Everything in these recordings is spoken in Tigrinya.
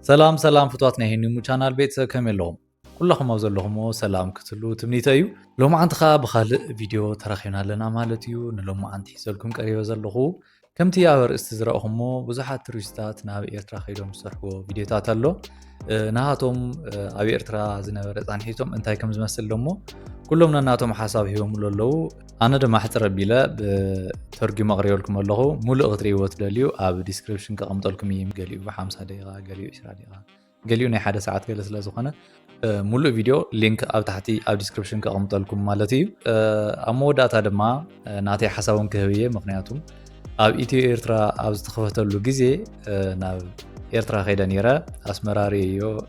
سلام فتواتنا هي نمو channel بيت كاملهم كلكم أوزلهم سلام كتلو تمنيتايو لو ما عند خاب خالق فيديو تراخينا لنا مالتيو نلو ما عند حسابكم قريبا زلخو كم تياور استزراءهم بزحات توريستات نابي إرترا خيدهم سرحو فيديو تاتلو نهاتهم أبي إرترا زنبرت عن حيتهم انتاي كم زمسل لهم كلهم ناتهم حساب هيهم لولو أنا دم حتى ربيلا بترجي مغري لكم الله مول أغتري وتدليو أب description كقمت لكم يم قاليو بحمسة دقيقة قاليو إسرع دقيقة قاليو نحد ساعات جلس لازخنا مول فيديو لينك أب تحتي أب description كقمت لكم مالتي أمو داتا دما ناتي حسابهم كهوية مقنعتهم أب إيتي إرترا أب استخفت له جزء ناب إرترا خيدا نيرة أسمراريو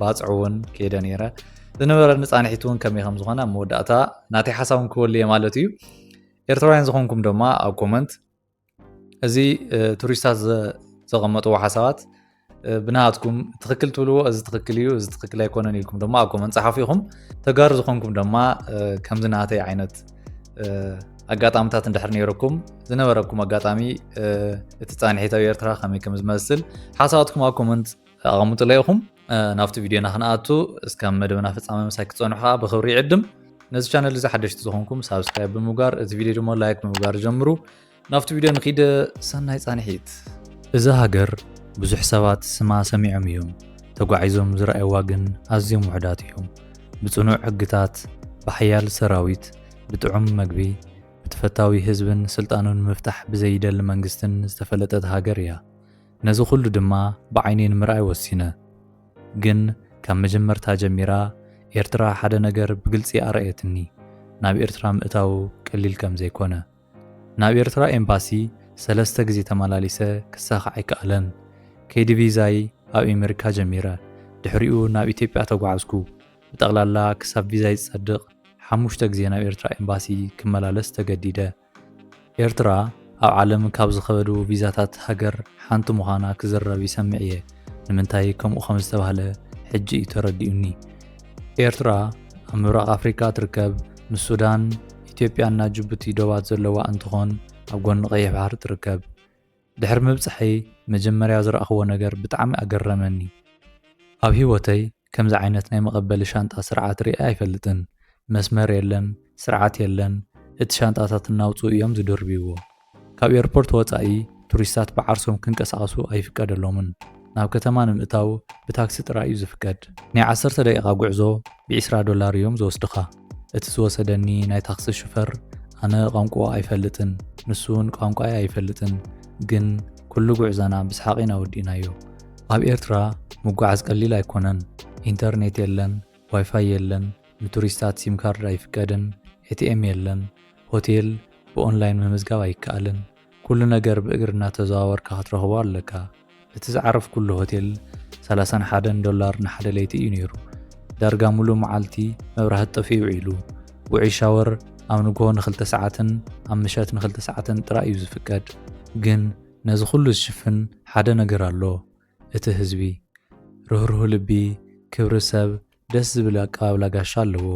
باصعون كيدا نيرة زنبر نصانح حيتون كم يخم زخنا موداتا ناتي حسابهم كولي مالتيو إرتراين زخونكم دوما أو كومنت أزي توريستات زغمتوا حسابات بناتكم تخكل تولو أز تخكليو أز تخكل يكونن لكم دوما أو كومنت صحافيهم تجار زخونكم دوما كم زناتي عينت أقاطعم تات ندحرني ركم زنبركم أقاطعمي تتصانح حيتو إرترا خمي كم زمسل حساباتكم أو كومنت أغمت ليكم نافت فيديونا خناتو اسكام مدبنا فصامه مساك تصنحا بخوري عدم نز channel اذا حدشت زخونكم سبسكرايب بموغار እዚ فيديو دمو لايك بموغار جمرو نافت فيديو نخيد سناي صانحيت اذا هاجر بزح سبات سما سميعم يوم تጓعيزوم زرأيوا ግን أزيم وحدات يوم بصنوع حقታት بحيال سراويت بطعم مغبي بتفتاوي حزبن سلطانون مفتح بزيدل መንግስትን ዝተፈለጠት ሃገር እያ ነዚ ኩሉ ድማ بعينين ምርኣይ ወሲነ ግን ከም መጀመርታ ጀሚራ ኤርትራ ሓደ ነገር ብግልጽ ኣርአየትኒ ናብ ኤርትራ ምእታው ቀሊል ከም ዘይኮነ ናብ ኤርትራ ኤምባሲ 3 ግዜ ተመላሊሰ ክሳኽ ኣይከኣለን ከይዲ ቪዛይ ኣብ ኣሜሪካ ጀሚረ ድሕሪኡ ናብ ኢትዮጵያ ተጓዓዝኩ ብጠቕላላ ክሳብ ቪዛ ይጸድቕ 5 ግዜ ናብ ኤርትራ ኤምባሲ ክመላለስ ተገዲደ ኤርትራ ኣብ ዓለም ካብ ዝኸበዱ ቪዛታት ሃገር ሓንቲ ምዃና ክዝረብ ይሰምዕ እየ ንምንታይ ከምኡ ከም ዝተባህለ ሕጂ ተረዲኡኒ ኤርትራ ኣብ ምብራቕ ኣፍሪካ ትርከብ ንሱዳን ኢትዮጵያና ጅቡቲ ዶባት ዘለዋ እንትኾን ኣብ ጎኒ ቀይሕ ባሕሪ ትርከብ ድሕሪ ምብጽሐይ መጀመርያ ዝረኣኽዎ ነገር ብጣዕሚ ኣገረመኒ ኣብ ህይወተይ ከምዚ ዓይነት ናይ መቐበሊ ሻንጣ ስርዓት ሪአ ኣይፈልጥን መስመር የለን ስርዓት የለን እቲ ሻንጣታት እናውፁ እዮም ዝድርብይዎ ካብ ኤርፖርት ወጻኢ ቱሪስታት ብዓርሶም ክንቀሳቐሱ ኣይፍቀደሎምን ናብ ከተማ ንምእታው ብታክሲ ጥራይ እዩ ዝፍቀድ ናይ 10 ደቂቃ ጉዕዞ ብ$20 እዮም ዝወስድኻ እቲ ዝወሰደኒ ናይ ታክሲ ሹፈር ኣነ ቋንቋ ኣይፈልጥን ንሱን ቋንቋ ኣይፈልጥን ግን ኩሉ ጉዕዛና ብስሓቂና ወዲናዮ ኣብ ኤርትራ ምጓዓዝ ቀሊል ኣይኮነን ኢንተርኔት የለን ዋይፋይ የለን ንቱሪስታት ሲም ካርድ ኣይፍቀድን ኤቲኤም የለን ሆቴል ብኦንላይን ምምዝጋብ ኣይከኣልን ኩሉ ነገር ብእግርና ተዘዋወርካ ክትረኽቦ ኣለካ እቲ ዝዓረፍ ኩሉ ሆቴል $31 ንሓደ ለይቲ እዩ ነይሩ ዳርጋ ሙሉእ መዓልቲ መብራህቲ ጠፊኡ ውዒሉ ውዑይ ሻወር ኣብ ንግሆ ን2 ሰዓትን ኣብ ምሸት ን2 ሰዓትን ጥራይ እዩ ዝፍቀድ ግን ነዚ ኩሉ ዝሽፍን ሓደ ነገር ኣሎ እቲ ህዝቢ ርህሩህ ልቢ ክብሪ ሰብ ደስ ዝብል ኣቀባብላ ጋሻ ኣለዎ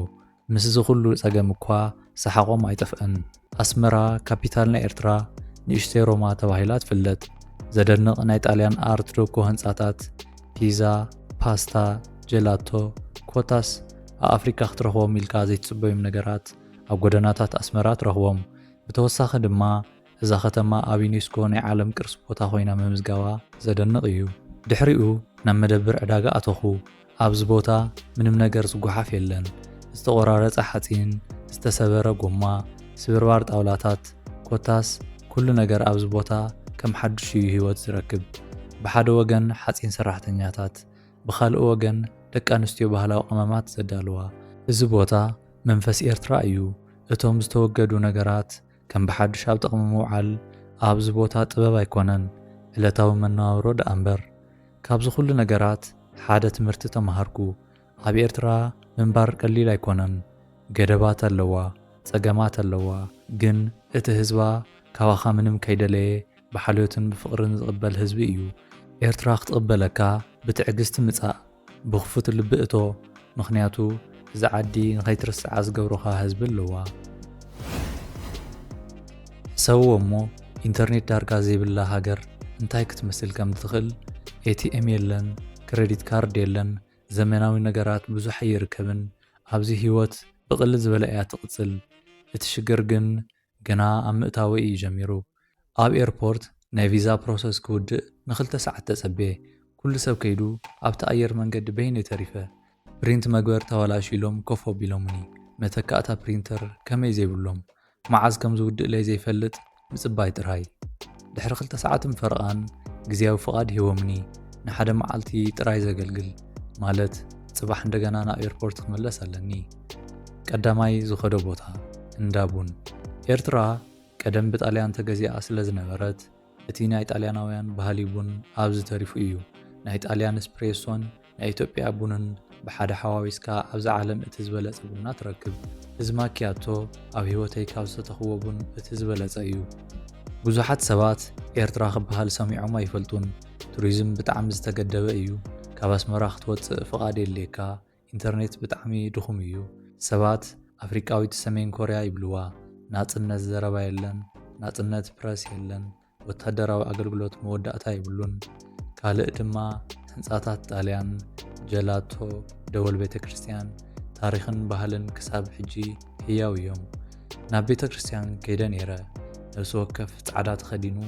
ምስ እዚ ኩሉ ፀገም እኳ ሰሓቆም ኣይጠፍአን ኣስመራ ካፒታል ናይ ኤርትራ ንእሽተይ ሮማ ተባሂላ ትፍለጥ ዘደንቕ ናይ ጣልያን ኣርት ዶኮ ህንጻታት ፒዛ ፓስታ ጀላቶ ኮታስ ኣብ ኣፍሪካ ክትረኽቦም ኢልካ ዘይትጽበዮም ነገራት ኣብ ጎደናታት ኣስመራ ትረኽቦም ብተወሳኺ ድማ እዛ ከተማ ኣብ ዩኔስኮ ናይ ዓለም ቅርሲ ቦታ ኮይና ምምዝጋባ ዘደንቕ እዩ ድሕሪኡ ናብ መደብር ዕዳጋ ኣተኹ ኣብዚ ቦታ ምንም ነገር ዝጓሓፍ የለን ዝተቆራረፀ ሓፂን ዝተሰበረ ጎማ ስብርባር ጣውላታት ኮታስ ኩሉ ነገር ኣብዚ ቦታ ከም ሓድሽ እዩ ህይወት ዝረክብ ብሓደ ወገን ሓፂን ሰራሕተኛታት ብኻልእ ወገን ደቂ ኣንስትዮ ባህላዊ ቅመማት ዘዳልዋ እዚ ቦታ መንፈስ ኤርትራ እዩ እቶም ዝተወገዱ ነገራት ከም ብሓድሽ ኣብ ጥቕሚ ምውዓል ኣብዚ ቦታ ጥበብ ኣይኮነን ዕለታዊ መነባብሮ ደኣ እምበር ካብዚ ኩሉ ነገራት ሓደ ትምህርቲ ተማሃርኩ ኣብ ኤርትራ ምንባር ቀሊል ኣይኮነን ገደባት ኣለዋ ፀገማት ኣለዋ ግን እቲ ህዝባ ካባኻ ምንም ከይደለየ بحاليوتن بفقرن ዝቕበል ህዝቢ እዩ ኤርትራ ክትቕበለካ ብትዕግስቲ ምጻእ ብኽፉት ልቢ እቶ ምኽንያቱ እዚ ዓዲ ንኸይትርስዓ ዝገብሩኻ ህዝቢ ኣለዋ ሰው እሞ ኢንተርኔት ዳርጋ ዘይብላ ሃገር እንታይ ክትመስል ከም ትኽእል ኤቲኤም የለን ክሬዲት ካርድ የለን ዘመናዊ ነገራት ብዙሕ ኣይርከብን ኣብዚ ህይወት ብቕልል ዝበለ እያ ትቕፅል እቲ ሽግር ግን ገና ኣብ ምእታዊ እዩ ጀሚሩ ኣብ ኤርፖርት ናይ ቪዛ ፕሮሰስ ክውድእ ንኽልተ ሰዓት ተጸበየ ኩሉ ሰብ ከይዱ ኣብቲ ኣየር መንገዲ በይነ ተሪፈ ፕሪንት መግበር ተበላሽሎም ኮፍ ኣቢሎምኒ መተካእታ ፕሪንተር ከመይ ዘይብሎም መዓዝ ከም ዝውድእ ለይ ዘይፈልጥ ምጽባይ ጥራይ ድሕሪ 2 ሰዓትን ፈርቓን ግዝያዊ ፍቓድ ሂቦምኒ ንሓደ መዓልቲ ጥራይ ዘገልግል ማለት ጽባሕ እንደገና ናብ ኤርፖርት ክመለስ ኣለኒ ቀዳማይ ዝኸዶ ቦታ እንዳቡን ኤርትራ ቀደም ብጣልያን ተገዚኣ ስለ ዝነበረት እቲ ናይ ጣልያናውያን ባህሊ ቡን ኣብዚ ተሪፉ እዩ ናይ ጣልያን ኤስፕሬሶን ናይ ኢትዮጵያ ቡንን ብሓደ ሓዋዊስካ ኣብዚ ዓለም እቲ ዝበለጸ ቡና ትረክብ እዚ ማኪያቶ ኣብ ህይወተይ ካብ ዝተተኽዎ ቡን እቲ ዝበለጸ እዩ ብዙሓት ሰባት ኤርትራ ክበሃል ሰሚዖም ኣይፈልጡን ቱሪዝም ብጣዕሚ ዝተገደበ እዩ ካብ ኣስመራ ክትወፅእ ፍቓድ የድልየካ ኢንተርኔት ብጣዕሚ ድኹም እዩ ሰባት ኣፍሪቃዊት ሰሜን ኮርያ ይብልዋ ናጽነት ዘረባ የለን ናጽነት ፕረስ የለን ወታደራዊ ኣገልግሎት መወዳእታ ይብሉን ካልእ ድማ ህንጻታት ጣልያን ጀላቶ ደወል ቤተ ክርስቲያን ታሪኽን ባህልን ክሳብ ሕጂ ህያው እዮም ናብ ቤተ ክርስቲያን ከይደ ነይረ ነፍሲ ወከፍ ጻዕዳ ተኸዲኑ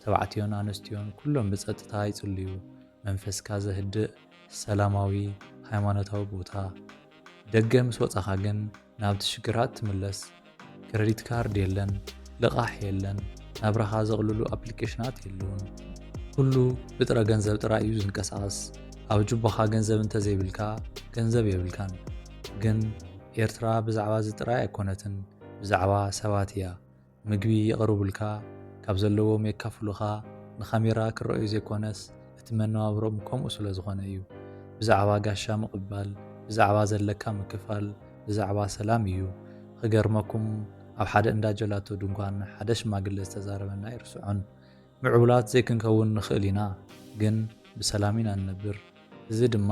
ተባዕትዮን ኣንስትዮን ኩሎም ብጸጥታ ይጽልዩ መንፈስካ ዘህድእ ሰላማዊ ሃይማኖታዊ ቦታ ደገ ምስ ወጻኻ ግን ናብቲ ሽግራት ትምለስ ክሬዲት ካርድ የለን ልቓሕ የለን ናብራኻ ዘቕልሉ ኣፕሊኬሽናት የለውን ኩሉ ብጥረ ገንዘብ ጥራይ እዩ ዝንቀሳቐስ ኣብ ጅቦኻ ገንዘብ እንተዘይብልካ ገንዘብ የብልካን ግን ኤርትራ ብዛዕባ ዝጥራይ ኣይኮነትን ብዛዕባ ሰባት እያ ምግቢ የቕርቡልካ ካብ ዘለዎም የካፍሉኻ ንኻሜራ ክረአዩ ዘይኮነስ እቲ መነባብሮም ከምኡ ስለ ዝኾነ እዩ ብዛዕባ ጋሻ ምቕባል ብዛዕባ ዘለካ ምክፋል ብዛዕባ ሰላም እዩ ክገርመኩም ኣብ ሓደ እንዳ ጀላቶ ድንኳን ሓደ ሽማግለ ዝተዛረበና ይርስዖን ምዕቡላት ዘይክንከውን ንኽእል ኢና ግን ብሰላም ኢና ንነብር እዚ ድማ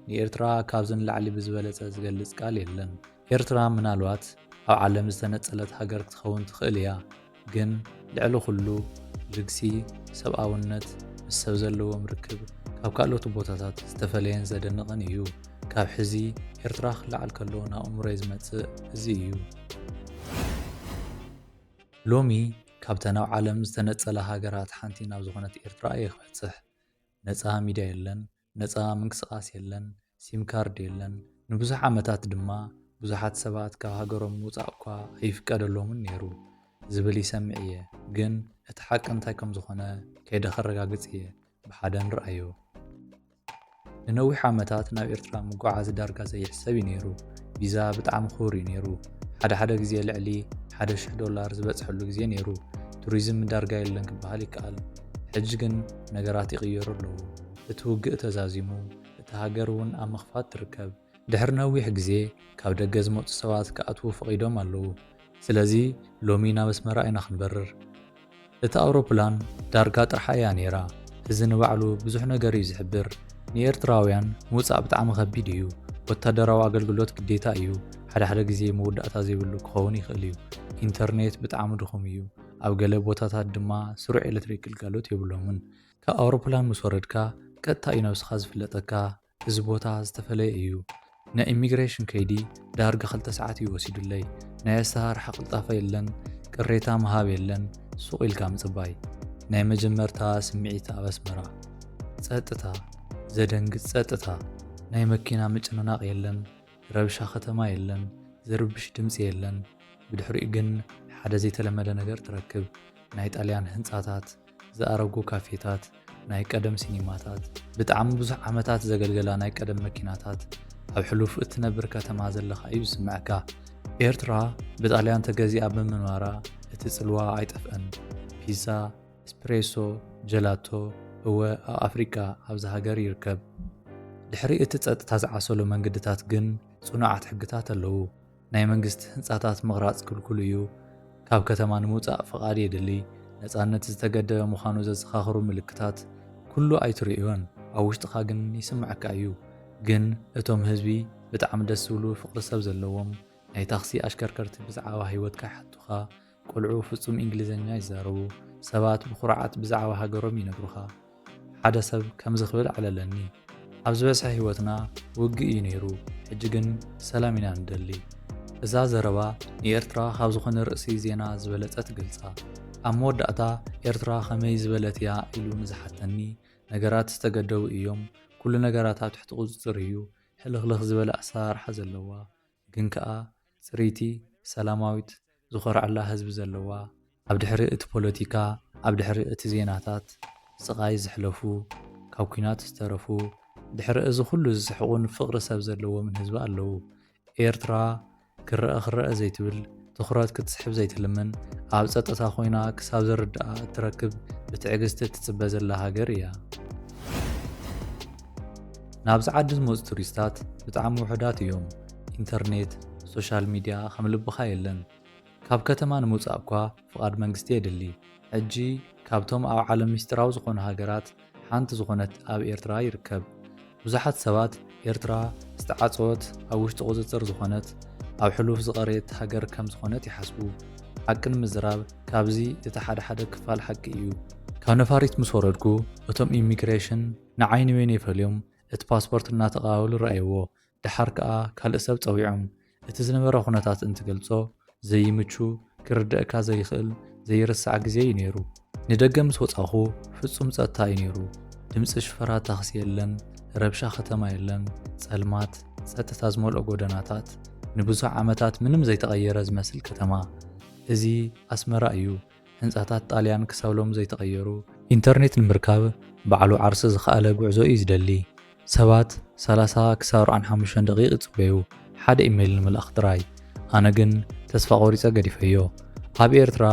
ንኤርትራ ካብዝን ላዕሊ ብዝበለጸ ዝገልጽ ቃል የለን ኤርትራ ምናልባት ኣብ ዓለም ዝተነጸለት ሃገር ክትኸውን ትኽእል እያ ግን ልዕሊ ኩሉ ልግሲ ሰብኣውነት ምስ ሰብ ዘለዎም ርክብ ካብ ካልኦት ቦታታት ዝተፈለየን ዘደንቕን እዩ ካብ ሕዚ ኤርትራ ክለዓል ከሎ ናብ እምሮይ ዝመጽእ እዚ እዩ ሎሚ ካብተን ኣብ ዓለም ዝተነጸለ ሃገራት ሓንቲ ናብ ዝኾነት ኤርትራ እየ ክበጽሕ ነፃ ሚድያ የለን ነፃ ምንቅስቓስ የለን ሲም ካርድ የለን ንብዙሕ ዓመታት ድማ ብዙሓት ሰባት ካብ ሃገሮም ምውፃእ እኳ ኣይፍቀደሎምን ነይሩ ዝብል ይሰምዕ እየ ግን እቲ ሓቂ እንታይ ከም ዝኾነ ከይደ ኸረጋግጽ እየ ብሓደ ንርአዮ ንነዊሕ ዓመታት ናብ ኤርትራ ምጓዓዝ ዳርጋ ዘይሕሰብ እዩ ነይሩ ቪዛ ብጣዕሚ ክቡር እዩ ነይሩ ሓደ ግዜ ልዕሊ $1,000 ዝበጽሐሉ ግዜ ነይሩ ቱሪዝም ዳርጋ የለን ክበሃል ይከኣል ሕጂ ግን ነገራት ይቕየሩ ኣለዉ እቲ ውግእ ተዛዚሙ እቲ ሃገር እውን ኣብ ምኽፋት ትርከብ ድሕሪ ነዊሕ ግዜ ካብ ደገ ዝመፁ ሰባት ክኣትዉ ፈቒዶም ኣለዉ ስለዚ ሎሚ ናብ ኣስመራ ኢና ክንበርር እቲ ኣውሮፕላን ዳርጋ ጥርሓ እያ ነይራ እዚ ንባዕሉ ብዙሕ ነገር እዩ ዝሕብር ንኤርትራውያን ምውፃእ ብጣዕሚ ከቢድ እዩ ወታደራዊ ኣገልግሎት ግዴታ እዩ ሓደ ግዜ መወዳእታ ዘይብሉ ክኸውን ይኽእል እዩ ኢንተርኔት ብጣዕሚ ድኹም እዩ ኣብ ገለ ቦታታት ድማ ስሩዕ ኤሌክትሪክ ግልጋሎት የብሎምን ካብ ኣውሮፕላን ምስ ወረድካ ቀጥታ እዩ ነብስኻ ዝፍለጠካ እዚ ቦታ ዝተፈለየ እዩ ናይ ኢሚግሬሽን ከይዲ ዳርጋ 2 ሰዓት እዩ ወሲዱለይ ናይ ኣሰራርሓ ቅልጣፈ የለን ቅሬታ ምሃብ የለን ሱቕ ኢልካ ምጽባይ ናይ መጀመርታ ስምዒት ኣብ ኣስመራ ጸጥታ ዘደንግጽ ጸጥታ ናይ መኪና ምጭንናቕ የለን ረብሻ ከተማ የለን ዝርብሽ ድምፂ የለን ብድሕሪኡ ግን ሓደ ዘይተለመደ ነገር ትረክብ ናይ ጣልያን ህንጻታት ዝኣረጉ ካፌታት ናይ ቀደም ሲኒማታት ብጣዕሚ ብዙሕ ዓመታት ዘገልገላ ናይ ቀደም መኪናታት ኣብ ሕሉፍ እትነብር ከተማ ዘለኻ እዩ ዝስምዐካ ኤርትራ ብጣልያን ተገዚኣ ብምንባራ እቲ ጽልዋ ኣይጠፍአን ፒዛ ኤስፕሬሶ ጀላቶ እወ ኣብ ኣፍሪካ ኣብዚ ሃገር ይርከብ ድሕሪ እቲ ጸጥታ ዝዓሰሉ መንገድታት ግን ጽኑዓት ሕግታት ኣለዉ ናይ መንግስቲ ህንጻታት ምቕራጽ ክልኩል እዩ ካብ ከተማ ንምውፃእ ፍቓድ የድሊ ነፃነት ዝተገደበ ምዃኑ ዘዘኻኽሩ ምልክታት ኩሉ ኣይትርእዮን ኣብ ውሽጥኻ ግን ይስምዐካ እዩ ግን እቶም ህዝቢ ብጣዕሚ ደስ ዝብሉ ፍቕሪ ሰብ ዘለዎም ናይ ታክሲ ኣሽከርከርቲ ብዛዕባ ህይወትካ ይሓቱኻ ቆልዑ ፍጹም እንግሊዝኛ ይዛረቡ ሰባት ብኹርዓት ብዛዕባ ሃገሮም ይነግሩኻ ሓደ ሰብ ከም ዝኽብል ዓለለኒ ኣብ ዝበዝሐ ህይወትና ውግእ እዩ ነይሩ ሕጂ ግን ሰላም ኢና ንደሊ እዛ ዘረባ ንኤርትራ ካብ ዝኾነ ርእሲ ዜና ዝበለፀት ግልጻ ኣብ መወዳእታ ኤርትራ ከመይ ዝበለት እያ ኢሉ ንዝሓተኒ ነገራት ዝተገደቡ እዮም ኩሉ ነገራት ኣብ ትሕቲ ቁፅፅር እዩ ሕልኽልኽ ዝበለ ኣሰራርሓ ዘለዋ ግን ከዓ ፅሪይቲ ሰላማዊት ዝኮርዓላ ህዝቢ ዘለዋ ኣብ ድሕሪ እቲ ፖለቲካ ኣብ ድሕሪ እቲ ዜናታት ስቃይ ዝሕለፉ ካብ ኩናት ዝተረፉ ድሕሪ እዚ ኩሉ ዝስሕቁን ፍቅሪ ሰብ ዘለዎምን ህዝቢ ኣለዉ ኤርትራ ክረአ ዘይትብል ትኩረት ክትስሕብ ዘይትልምን ኣብ ፀጥታ ኮይና ክሳብ ዝርዳኣ እትረክብ ብትዕግስቲ እትፅበ ዘላ ሃገር እያ ናብዚ ዓዲ ዝመፁ ቱሪስታት ብጣዕሚ ውሑዳት እዮም ኢንተርኔት ሶሻል ሚድያ ከም ልብኻ የለን ካብ ከተማ ንምውፃእ እኳ ፍቃድ መንግስቲ የድሊ ሕጂ ካብቶም ኣብ ዓለም ምስጢራዊ ዝኾኑ ሃገራት ሓንቲ ዝኾነት ኣብ ኤርትራ ይርከብ ብዙሓት ሰባት ኤርትራ ዝተዓፀወት ኣብ ውሽጢ ቁፅፅር ዝኾነት ኣብ ሕሉፍ ዝቐረየት ሃገር ከም ዝኾነት ይሓስቡ ሓቂ ንምዝራብ ካብዚ እቲ ሓደ ክፋል ሓቂ እዩ ካብ ነፋሪት ምስ ወረድኩ እቶም ኢሚግሬሽን ንዓይኒ ወይን የፈልዮም እቲ ፓስፖርት እናተቐባበሉ ረኣይዎ ድሓር ከዓ ካልእ ሰብ ፀዊዖም እቲ ዝነበረ ኩነታት እንትገልጾ ዘይምቹ ክርድአካ ዘይኽእል ዘይርሳዕ ግዜ እዩ ነይሩ ንደገ ምስ ወፃኹ ፍጹም ፀጥታ እዩ ነይሩ ድምፂ ሽፈራት ታክሲ የለን ረብሻ ከተማ የለን ጸልማት ፀጥታ ዝመልኦ ጎደናታት ንብዙሕ ዓመታት ምንም ዘይተቐየረ ዝመስል ከተማ እዚ ኣስመራ እዩ ህንፃታት ጣልያን ክሳብ ሎሚ ዘይተቐየሩ ኢንተርኔት ንምርካብ ባዕሉ ዓርሲ ዝኸኣለ ጉዕዞ እዩ ዝደሊ ሰባት 30 ክሳብ 45 ደቂቕ ይፅበዩ ሓደ ኢሜይል ንምልኣኽ ጥራይ ኣነ ግን ተስፋ ቆሪፀ ገዲፈዮ ኣብ ኤርትራ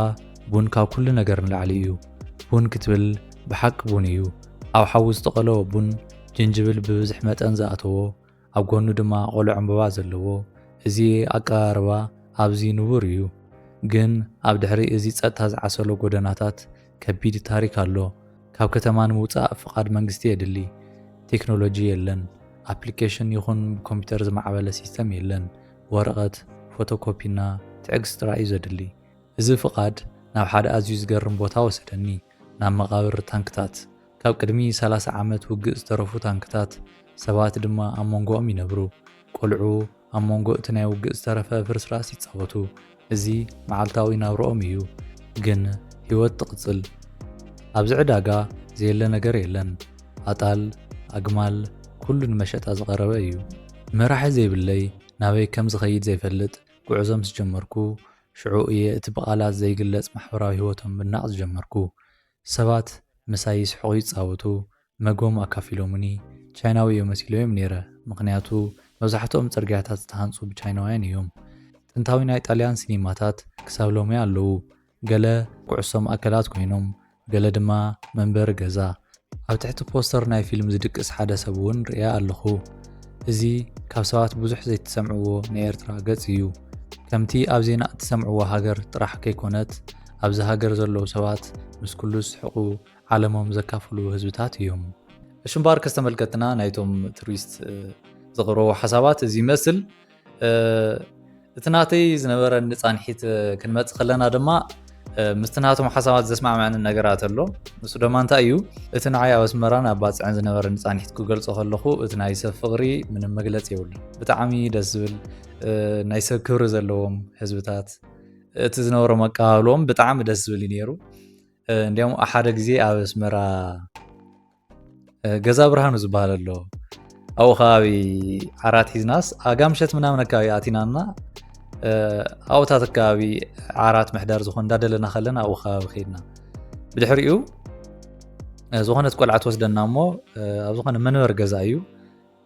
ቡን ካብ ኩሉ ነገር ንላዕሊ እዩ ቡን ክትብል ብሓቂ ቡን እዩ ኣብ ሓዊ ዝተቐለወ ቡን ጅንጅብል ብብዙሕ መጠን ዝኣተዎ ኣብ ጎኑ ድማ ቆልዑ ዕምበባ ዘለዎ እዚ ኣቀራርባ ኣብዚ ንቡር እዩ ግን ኣብ ድሕሪ እዚ ፀጥታ ዝዓሰሎ ጎደናታት ከቢድ ታሪክ ኣሎ ካብ ከተማ ንምውፃእ ፍቃድ መንግስቲ የድሊ ቴክኖሎጂ የለን ኣፕሊኬሽን ይኹን ብኮምፒተር ዝማዕበለ ሲስተም የለን ወረቐት ፎቶኮፒና ትዕግስቲ ጥራይ እዩ ዘድሊ እዚ ፍቃድ ናብ ሓደ ኣዝዩ ዝገርም ቦታ ወሰደኒ ናብ መቃብር ታንክታት ካብ ቅድሚ 30 ዓመት ውግእ ዝተረፉ ታንክታት ሰባት ድማ ኣብ መንጎኦም ይነብሩ ቆልዑ ኣብ መንጎ እቲ ናይ ውግእ ዝተረፈ ፍርስራስ ይፃወቱ እዚ መዓልታዊ ናብርኦም እዩ ግን ህይወት ትቕፅል ኣብዚ ዕዳጋ ዘየለ ነገር የለን ኣጣል ኣግማል ኩሉ ንመሸጣ ዝቐረበ እዩ መራሒ ዘይብለይ ናበይ ከም ዝኸይድ ዘይፈልጥ ጉዕዞ ምስ ጀመርኩ ሽዑ እየ እቲ ብቓላት ዘይግለጽ ማሕበራዊ ህይወቶም ብናቕ ዝጀመርኩ ሰባት ምሳይ ይስሕቑ ይፃወቱ መጎም ኣካፊሎምኒ ቻይናዊ እዮም መሲሎም ነይረ ምክንያቱ መብዛሕትኦም ፅርግያታት ዝተሃንፁ ብቻይናውያን እዮም ጥንታዊ ናይ ጣልያን ሲኒማታት ክሳብ ሎሚ ኣለዉ ገለ ኩዕሶ ማእከላት ኮይኖም ገለ ድማ መንበሪ ገዛ ኣብ ትሕቲ ፖስተር ናይ ፊልም ዝድቅስ ሓደ ሰብ እውን ርያ ኣለኹ እዚ ካብ ሰባት ብዙሕ ዘይተሰምዕዎ ናይ ኤርትራ ገጽ እዩ ከምቲ ኣብ ዜና እትሰምዕዎ ሃገር ጥራሕ ከይኮነት ኣብዚ ሃገር ዘለዉ ሰባት ምስ ኩሉ ዝስሕቁ ዓለሞም ዘካፍሉ ህዝብታት እዮም እሽምባር ከስተመልከትና ናይቶም ቱሪስት ዘቕርቦ ሓሳባት እዚ ይመስል እቲ ናተይ ዝነበረ ንፃንሒት ክንመጽእ ከለና ድማ ምስቲ ናቶም ሓሳባት ዘስማዕምዐኒ ነገራት ኣሎ ንሱ ድማ እንታይ እዩ እቲ ንዓይ ኣብ ኣስመራን ኣብ ባፅዕን ዝነበረ ንፃንሒት ክገልጾ ከለኹ እቲ ናይ ሰብ ፍቕሪ ምንም መግለፂ የብሉን ብጣዕሚ ደስ ዝብል ናይ ሰብ ክብሪ ዘለዎም ህዝብታት እቲ ዝነበሮም ኣቀባብሎም ብጣዕሚ ደስ ዝብል እዩ ነይሩ እንዲያውም ሓደ ግዜ ኣብ ኣስመራ ገዛ ብርሃኑ ዝበሃል ኣሎ ኣብኡ ከባቢ ዓራት ሒዝናስ ኣጋምሸት ምናምን ኣካባቢ ኣቲናና ኣብታት ኣካባቢ ዓራት ምሕዳር ዝኾን እንዳደለና ከለና ኣብኡ ከባቢ ኸይድና ብድሕሪኡ ዝኾነት ቆልዓ ትወስደና እሞ ኣብ ዝኾነ መንበሪ ገዛ እዩ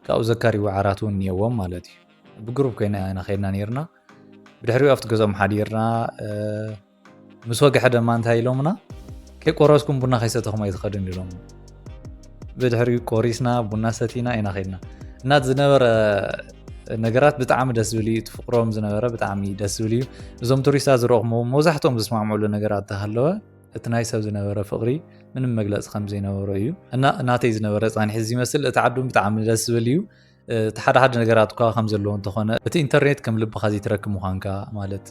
ካብኡ ዘካሪቡ ዓራት እውን እኒአዎም ማለት እዩ ብግሩፕ ኮይና ኢና ኸይድና ነርና ብድሕሪኡ ኣብቲ ገዛኦም ሓዲርና ምስ ወግሐ ድማ እንታይ ኢሎምና ከይቆረስኩም ቡና ከይሰተኹም ኣይትኸዱን ኢሎም ብድሕሪኡ ቆሪስና ቡና ሰቲና ኢና ኸይድና እናት ዝነበረ ነገራት ብጣዕሚ ደስ ዝብል እዩ ትፍቅሮም ዝነበረ ብጣዕሚ ደስ ዝብል እዩ እዞም ቱሪስታት ዝረኽሞ መብዛሕትኦም ዝስማዕምዑሉ ነገራት ተሃለወ እቲ ናይ ሰብ ዝነበረ ፍቕሪ ምንም መግለፂ ከም ዘይነበሮ እዩ እና እናተይ ዝነበረ ፃንሒት ዝመስል እቲ ዓዱ ብጣዕሚ ደስ ዝብል እዩ እቲ ሓደ ነገራት እኳ ከም ዘለዎ እንተኾነ እቲ ኢንተርኔት ከም ልብኻ ዘይትረክብ ምዃንካ ማለት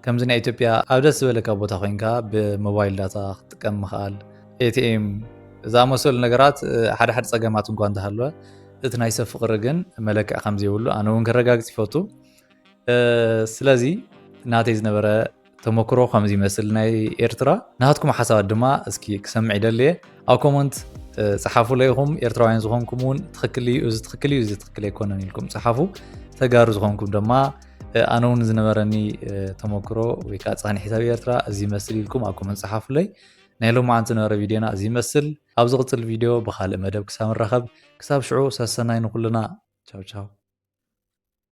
ከምዚ ናይ ኢትዮጵያ ኣብ ደስ ዝበለካ ቦታ ኮይንካ ብሞባይል ዳታ ክትጥቀም ምኽኣል ኤቲኤም ዝኣመሰሉ ነገራት ሓደ ፀገማት እንኳ እንተሃለወ እቲ ናይ ሰብ ፍቕሪ ግን መለክዕ ከም ዘይብሉ ኣነ እውን ክረጋግፅ ይፈቱ። ስለዚ ናተይ ዝነበረ ተመክሮ ከምዚ ይመስል ናይ ኤርትራ ናትኩም ሓሳባት ድማ እስኪ ክሰምዕ ይደልየ ኣብ ኮመንት ፀሓፉ ለይኹም ኤርትራውያን ዝኾንኩም እውን ትኽክል እዩ እዚ ትኽክል እዩ እዚ ትኽክል ኣይኮነን ኢልኩም ፀሓፉ ተጋሩ ዝኾንኩም ድማ ኣነ እውን ዝነበረኒ ተመክሮ ወይ ከዓ ፃኒሒት ኣብ ኤርትራ እዚ ይመስል ኢልኩም ኣብ ኮመንት ፀሓፉለይ ናይ ሎማዓንቲ ዝነበረ ቪድዮና እዚ ይመስል ኣብ ዝቕፅል ቪድዮ ብካልእ መደብ ክሳብ ንራኸብ ክሳብ ሽዑ ሰሰናይ ንኩልና ቻው ቻው